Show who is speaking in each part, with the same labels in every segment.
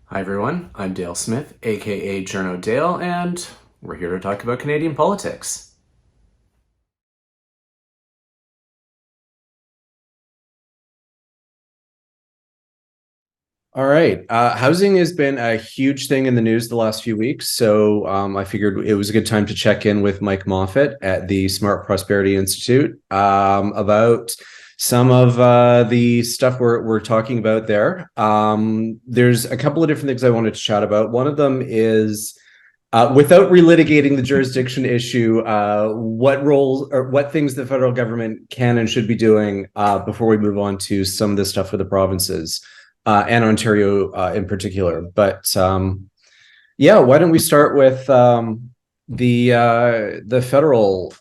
Speaker 1: Hi everyone, I'm Dale Smith, aka Journo Dale, and we're here to talk about Canadian politics. All right. Housing has been a huge thing in the news the last few weeks. So I figured it was a good time to check in with Mike Moffatt at the Smart Prosperity Institute about some of the stuff we're talking about there. There's a couple of different things I wanted to chat about. One of them is without relitigating the jurisdiction issue, what roles or what things the federal government can and should be doing before we move on to some of the stuff for the provinces and Ontario in particular. But yeah, why don't we start with the federal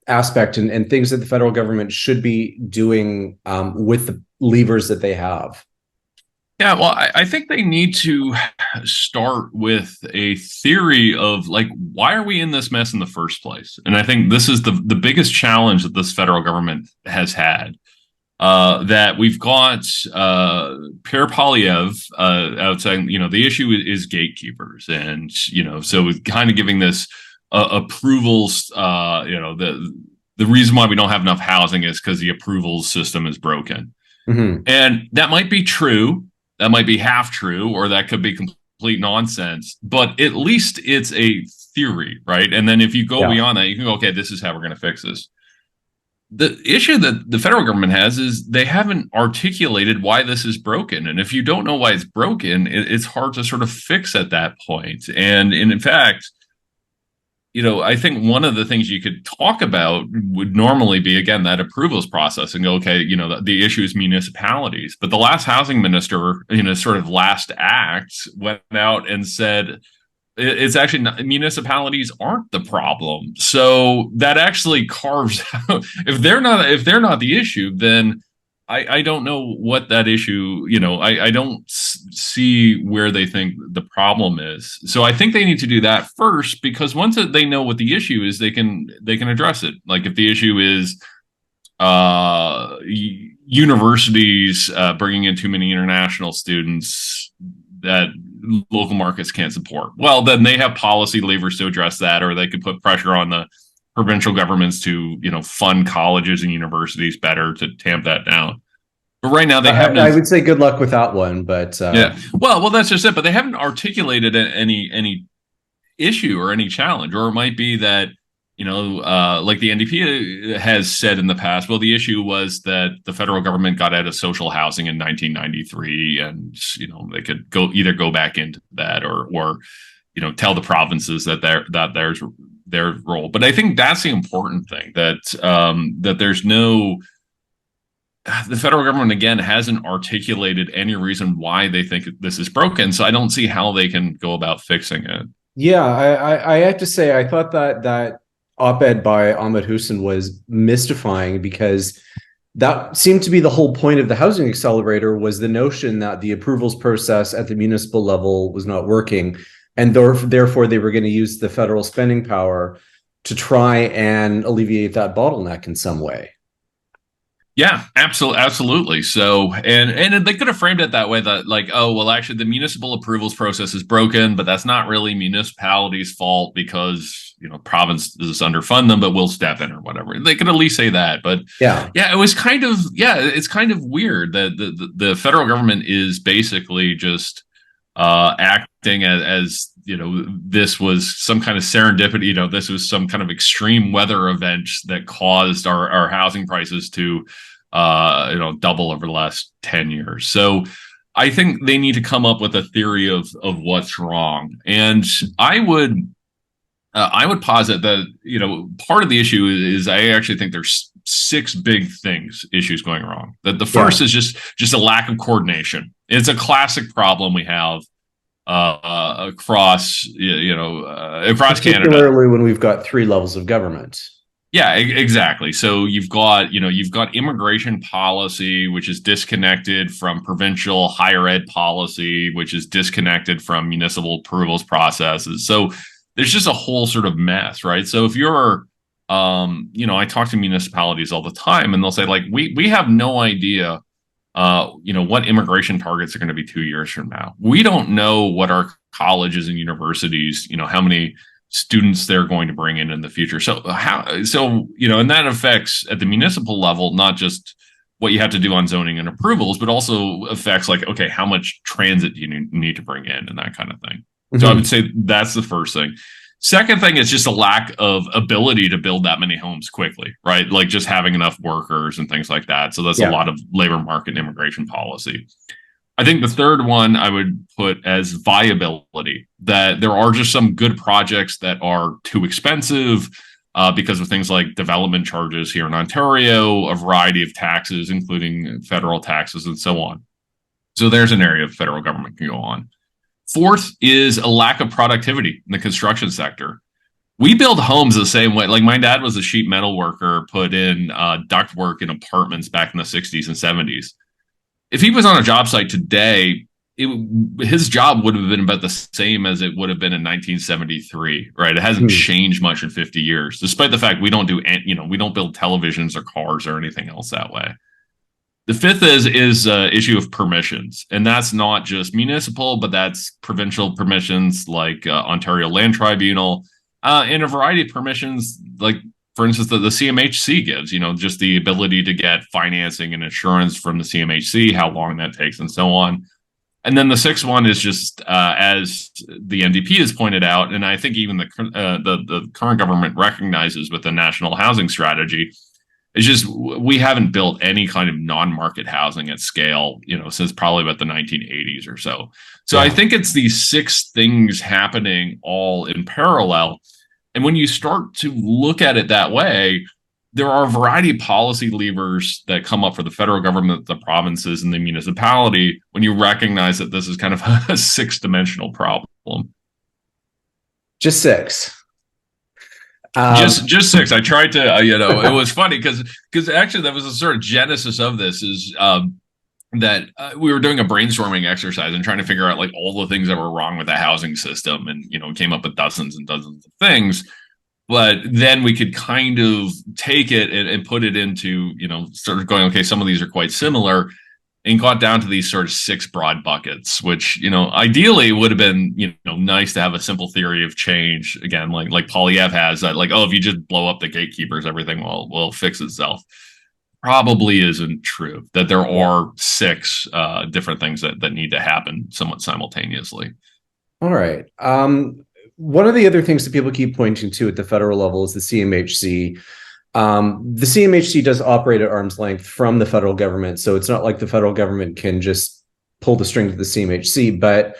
Speaker 1: aspect and things that the federal government should be doing with the levers that they have.
Speaker 2: Yeah, well, I think they need to start with a theory of like, why are we in this mess in the first place? And I think this is the biggest challenge that this federal government has had. That we've got Pierre Polyev outside. The issue is gatekeepers, and so kind of giving this approvals. The reason why we don't have enough housing is because the approvals system is broken, and that might be true. That might be half true, or that could be complete nonsense. But at least it's a theory, right? And then if you go
Speaker 1: Yeah.
Speaker 2: beyond that, you can go, okay, this is how we're going to fix this. The issue that the federal government has is they haven't articulated why this is broken. And if you don't know why it's broken, it's hard to sort of fix at that point. And in fact, I think one of the things you could talk about would normally be, again, that approvals process and go, okay, the issue is municipalities. But the last housing minister, sort of last act, went out and said, it's actually not, municipalities aren't the problem. So that actually carves out, if they're not the issue, then I don't know what that issue, I don't see where they think the problem is. So I think they need to do that first, because once they know what the issue is, they can address it. Like if the issue is universities bringing in too many international students that local markets can't support, well, then they have policy levers to address that, or they could put pressure on the provincial governments to fund colleges and universities better to tamp that down. But right now they haven't.
Speaker 1: I would say good luck with that one, but
Speaker 2: Yeah, well, that's just it. But they haven't articulated any issue or any challenge. Or it might be that like the NDP has said in the past, well, the issue was that the federal government got out of social housing in 1993, and they could go back into that, or tell the provinces that there's their role. But I think that's the important thing, that there's no. The federal government, again, hasn't articulated any reason why they think this is broken. So I don't see how they can go about fixing it.
Speaker 1: yeah, I have to say I thought that op-ed by Ahmed Hussein was mystifying, because that seemed to be the whole point of the housing accelerator, was the notion that the approvals process at the municipal level was not working, and therefore they were going to use the federal spending power to try and alleviate that bottleneck in some way.
Speaker 2: Yeah, absolutely. So, and they could have framed it that way, that like, oh, well, actually, the municipal approvals process is broken, but that's not really municipalities' fault because provinces underfund them, but we'll step in or whatever. They could at least say that. But
Speaker 1: Yeah.
Speaker 2: yeah, it's kind of weird that the federal government is basically just acting as this was some kind of serendipity. This was some kind of extreme weather event that caused our housing prices to double over the last 10 years. So I think they need to come up with a theory of what's wrong. And I would posit that part of the issue is I actually think there's six big issues going wrong. That the first is just a lack of coordination. It's a classic problem we have across across Canada,
Speaker 1: Particularly when we've got three levels of government.
Speaker 2: yeah, exactly. So you've got immigration policy, which is disconnected from provincial higher ed policy, which is disconnected from municipal approvals processes. So there's just a whole sort of mess, right? So if you're I talk to municipalities all the time, and they'll say, like, we have no idea what immigration targets are going to be 2 years from now. We don't know what our colleges and universities, how many students they're going to bring in the future. And that affects at the municipal level, not just what you have to do on zoning and approvals, but also affects like, okay, how much transit do you need to bring in and that kind of thing. So I would say that's the first thing. Second thing is just a lack of ability to build that many homes quickly, right? Like just having enough workers and things like that. So that's a lot of labor market and immigration policy. I think the third one I would put as viability, that there are just some good projects that are too expensive because of things like development charges here in Ontario, a variety of taxes, including federal taxes and so on. So there's an area the federal government can go on. Fourth is a lack of productivity in the construction sector. We build homes the same way. Like my dad was a sheet metal worker, put in ductwork in apartments back in the 60s and 70s. If he was on a job site today, his job would have been about the same as it would have been in 1973, right? It hasn't changed much in 50 years, despite the fact we don't build televisions or cars or anything else that way. The fifth is issue of permissions, and that's not just municipal, but that's provincial permissions like Ontario Land Tribunal, and a variety of permissions, like for instance, the CMHC gives, just the ability to get financing and insurance from the CMHC, how long that takes, and so on. And then the sixth one is just as the NDP has pointed out, and I think even the current government recognizes with the national housing strategy. It's just we haven't built any kind of non-market housing at scale, since probably about the 1980s or so. So I think it's these six things happening all in parallel. And when you start to look at it that way, there are a variety of policy levers that come up for the federal government, the provinces, and the municipality when you recognize that this is kind of a six-dimensional problem.
Speaker 1: Just six.
Speaker 2: Just six. I tried to, it was funny because actually that was the sort of genesis of this is that we were doing a brainstorming exercise and trying to figure out like all the things that were wrong with the housing system, and came up with dozens and dozens of things. But then we could kind of take it and put it into, sort of going, okay, some of these are quite similar, and got down to these sort of six broad buckets, which, ideally would have been, nice to have a simple theory of change. Again, like Polyev has that, like, oh, if you just blow up the gatekeepers, everything will fix itself. Probably isn't true, that there are six different things that need to happen somewhat simultaneously.
Speaker 1: All right. One of the other things that people keep pointing to at the federal level is the CMHC. The CMHC does operate at arm's length from the federal government, so it's not like the federal government can just pull the strings of the CMHC. But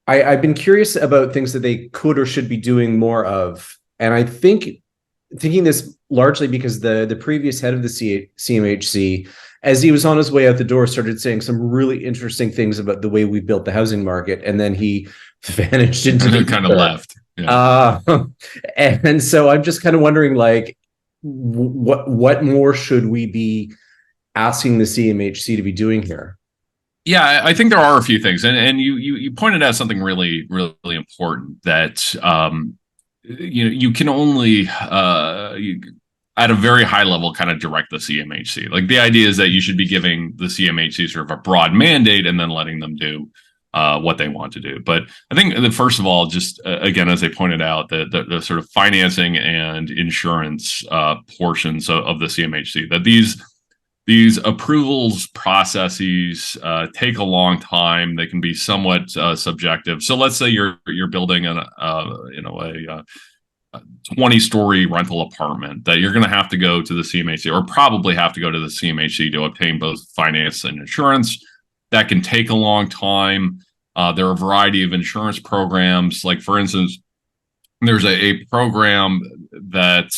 Speaker 1: I've been curious about things that they could or should be doing more of, and I think thinking this largely because the previous head of the CMHC, as he was on his way out the door, started saying some really interesting things about the way we built the housing market, and then he vanished into the
Speaker 2: kind of left.
Speaker 1: Yeah. And so I'm just kind of wondering, like, what more should we be asking the CMHC to be doing here?
Speaker 2: Yeah, I think there are a few things, and you pointed out something really, really important that you can only at a very high level kind of direct the CMHC. Like the idea is that you should be giving the CMHC sort of a broad mandate and then letting them do what they want to do. But I think that first of all, just again, as they pointed out, the sort of financing and insurance portions of the CMHC, that these approvals processes take a long time. They can be somewhat subjective. So let's say you're building a 20-story rental apartment, that you're going to have to go to the CMHC, or probably have to go to the CMHC to obtain both finance and insurance. That can take a long time. There are a variety of insurance programs. Like, for instance, there's a program that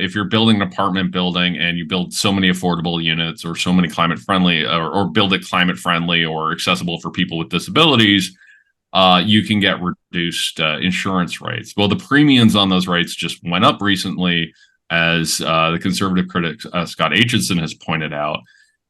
Speaker 2: if you're building an apartment building and you build so many affordable units or so many climate friendly, or build it climate friendly or accessible for people with disabilities, you can get reduced insurance rates. Well, the premiums on those rates just went up recently, as the conservative critic Scott Aitchison has pointed out.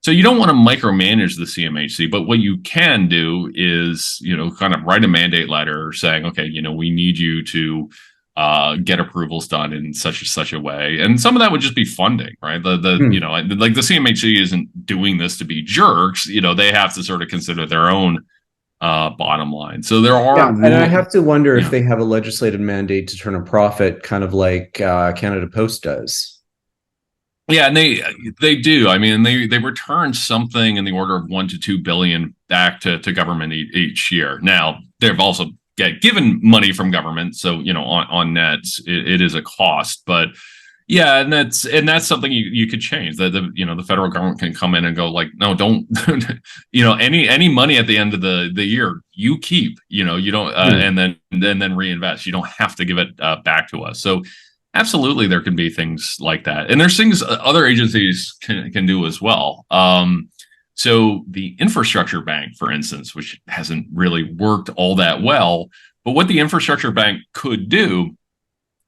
Speaker 2: So you don't want to micromanage the CMHC, but what you can do is, kind of write a mandate letter saying, okay, we need you to get approvals done in such a way. And some of that would just be funding, right?
Speaker 1: Hmm.
Speaker 2: Like the CMHC isn't doing this to be jerks. They have to sort of consider their own bottom line. So there are
Speaker 1: Yeah, and I have to wonder if
Speaker 2: yeah.
Speaker 1: they have a legislative mandate to turn a profit, kind of like Canada Post does.
Speaker 2: Yeah, and they do. I mean, they return something in the order of 1 to 2 billion back to government each year. Now, they've also get given money from government, so on net it is a cost. But yeah, and that's something you could change. The federal government can come in and go like, no, don't any money at the end of the year you keep. You don't
Speaker 1: Hmm.
Speaker 2: and then reinvest. You don't have to give it back to us. So absolutely, there can be things like that, and there's things other agencies can do as well. So the infrastructure bank, for instance, which hasn't really worked all that well, but what the infrastructure bank could do,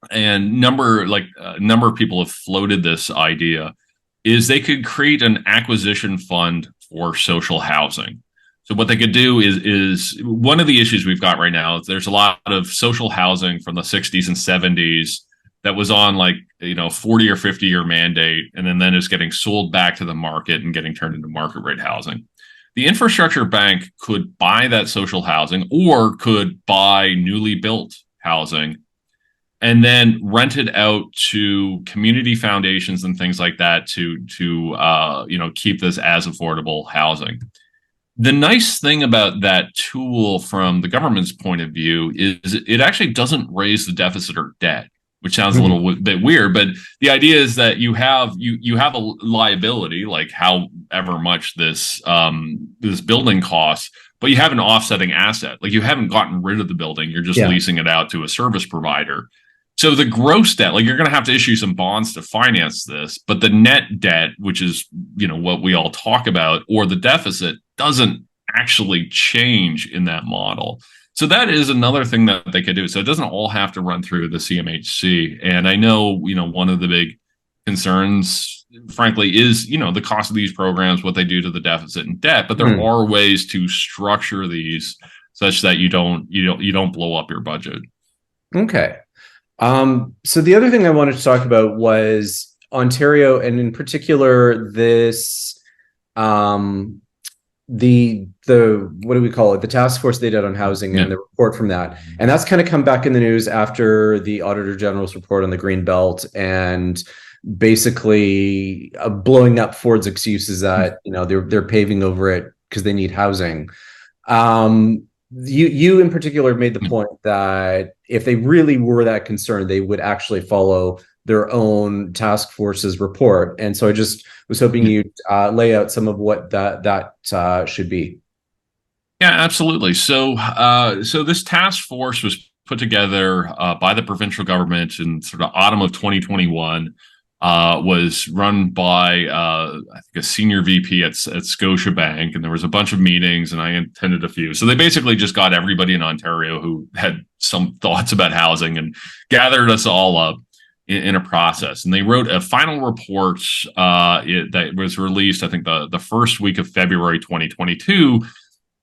Speaker 2: and a number of people have floated this idea, is they could create an acquisition fund for social housing. So what they could do is one of the issues we've got right now is there's a lot of social housing from the 60s and 70s that was on 40 or 50-year mandate, and then is getting sold back to the market and getting turned into market rate housing. The infrastructure bank could buy that social housing or could buy newly built housing and then rent it out to community foundations and things like that to keep this as affordable housing. The nice thing about that tool from the government's point of view is it actually doesn't raise the deficit or debt, which sounds a
Speaker 1: Hmm.
Speaker 2: little bit weird, but the idea is that you have a liability, like however much this building costs, but you have an offsetting asset. Like you haven't gotten rid of the building, you're just
Speaker 1: Yeah.
Speaker 2: leasing it out to a service provider. So the gross debt, like you're going to have to issue some bonds to finance this, but the net debt, which is what we all talk about, or the deficit, doesn't actually change in that model. So that is another thing that they could do. So it doesn't all have to run through the CMHC. And I know one of the big concerns, frankly, is the cost of these programs, what they do to the deficit and debt. But there
Speaker 1: Hmm.
Speaker 2: are ways to structure these such that you don't blow up your budget.
Speaker 1: Okay. So the other thing I wanted to talk about was Ontario, and in particular, this um, the what do we call it? The task force they did on housing
Speaker 2: Yeah.
Speaker 1: and the report from that, and that's kind of come back in the news after the Auditor General's report on the Green Belt, and basically blowing up Ford's excuses that they're paving over it because they need housing. You in particular made the point that if they really were that concerned, they would actually follow their own task force's report. And so I just was hoping you'd lay out some of what that should be.
Speaker 2: Yeah, absolutely. So this task force was put together by the provincial government in sort of autumn of 2021. Was run by I think a senior VP at Scotiabank, and there was a bunch of meetings, and I attended a few. So they basically just got everybody in Ontario who had some thoughts about housing and gathered us all up in a process. And they wrote a final report that was released, I think, the first week of February 2022,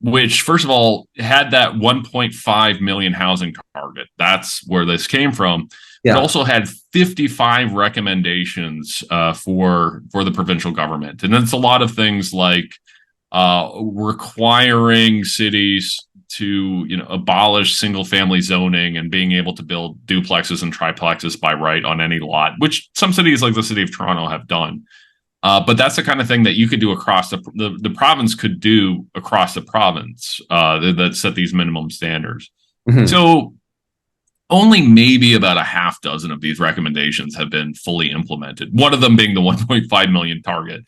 Speaker 2: which first of all had that 1.5 million housing target. That's where this came from. It
Speaker 1: Yeah.
Speaker 2: also had 55 recommendations for the provincial government, and it's a lot of things like requiring cities to abolish single family zoning and being able to build duplexes and triplexes by right on any lot, which some cities like the city of Toronto have done. But that's the kind of thing that you could do across the province could do across the province that set these minimum standards.
Speaker 1: Mhm.
Speaker 2: So only maybe about a half dozen of these recommendations have been fully implemented. One of them being the 1.5 million target.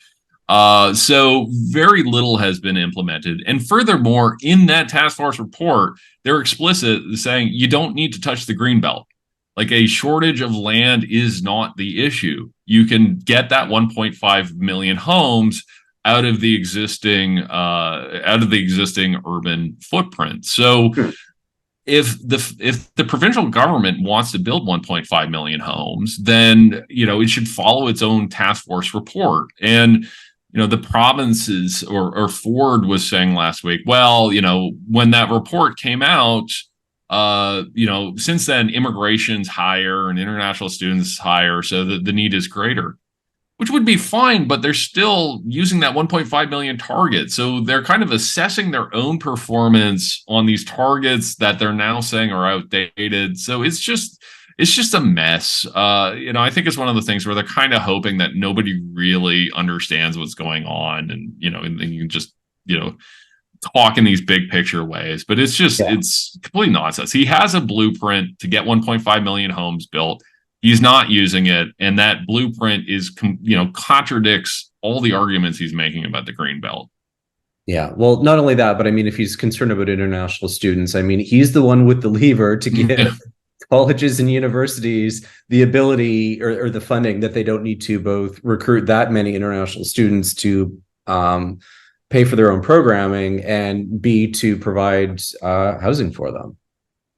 Speaker 2: So very little has been implemented. And furthermore, in that task force report, they're explicit saying you don't need to touch the green belt. Like a shortage of land is not the issue. You can get that 1.5 million homes out of the existing urban footprint. So if the provincial government wants to build 1.5 million homes, then it should follow its own task force report. And the provinces or Ford was saying last week, well, when that report came out, Since then, immigration's higher and international students higher, so the need is greater, which would be fine, but they're still using that 1.5 million target. So they're kind of assessing their own performance on these targets that they're now saying are outdated. So it's just a mess. I think it's one of the things where they're kind of hoping that nobody really understands what's going on, and you can just, talk in these big picture ways. But it's complete nonsense. He has a blueprint to get 1.5 million homes built. He's not using it, and that blueprint contradicts all the arguments he's making about the green belt.
Speaker 1: Yeah. Well, not only that, but I mean, if he's concerned about international students, I mean, he's the one with the lever to give colleges and universities the ability or the funding that they don't need to both recruit that many international students to pay for their own programming and B, to provide housing for them.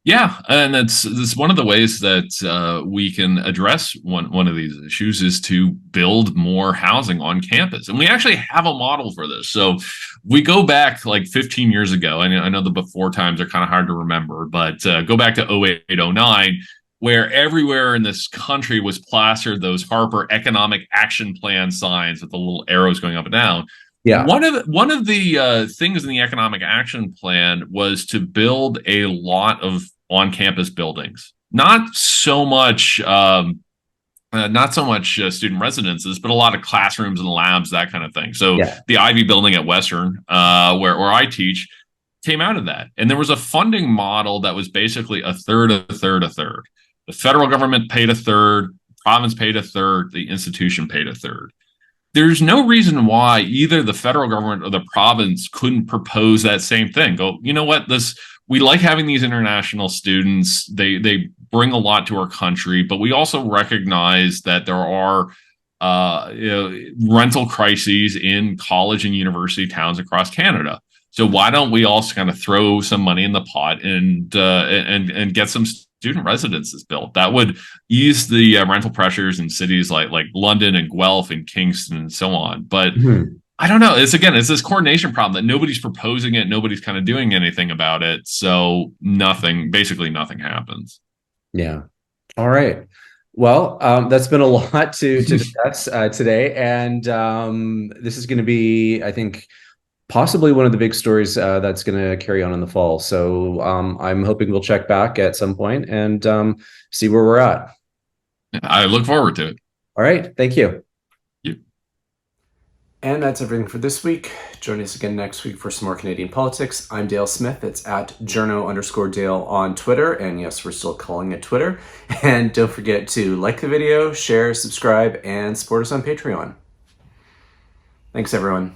Speaker 2: Yeah, and that's one of the ways that we can address one of these issues is to build more housing on campus, and we actually have a model for this. So we go back like 15 years ago. I know the before times are kind of hard to remember, but go back to 08, 09, where everywhere in this country was plastered those Harper Economic Action Plan signs with the little arrows going up and down.
Speaker 1: Yeah.
Speaker 2: One of the things in the Economic Action Plan was to build a lot of on-campus buildings, not so much student residences, but a lot of classrooms and labs, that kind of thing. So the Ivy Building at Western, where I teach, came out of that, and there was a funding model that was basically a third, a third, a third. The federal government paid a third, the province paid a third, the institution paid a third. There's no reason why either the federal government or the province couldn't propose that same thing. Go, you know what? We like having these international students. They bring a lot to our country, but we also recognize that there are rental crises in college and university towns across Canada. So why don't we also kind of throw some money in the pot and get some student residences built? That would ease the rental pressures in cities like London and Guelph and Kingston and so on. But I don't know. It's this coordination problem that nobody's proposing it. Nobody's kind of doing anything about it. So basically nothing happens.
Speaker 1: Yeah. All right. Well, that's been a lot to discuss today. And this is going to be, I think, possibly one of the big stories that's going to carry on in the fall. So I'm hoping we'll check back at some point and see where we're at.
Speaker 2: I look forward to it.
Speaker 1: All right. Thank you.
Speaker 2: You.
Speaker 1: And that's everything for this week. Join us again next week for some more Canadian politics. I'm Dale Smith. It's at Journo_Dale on Twitter. And yes, we're still calling it Twitter. And don't forget to like the video, share, subscribe, and support us on Patreon. Thanks, everyone.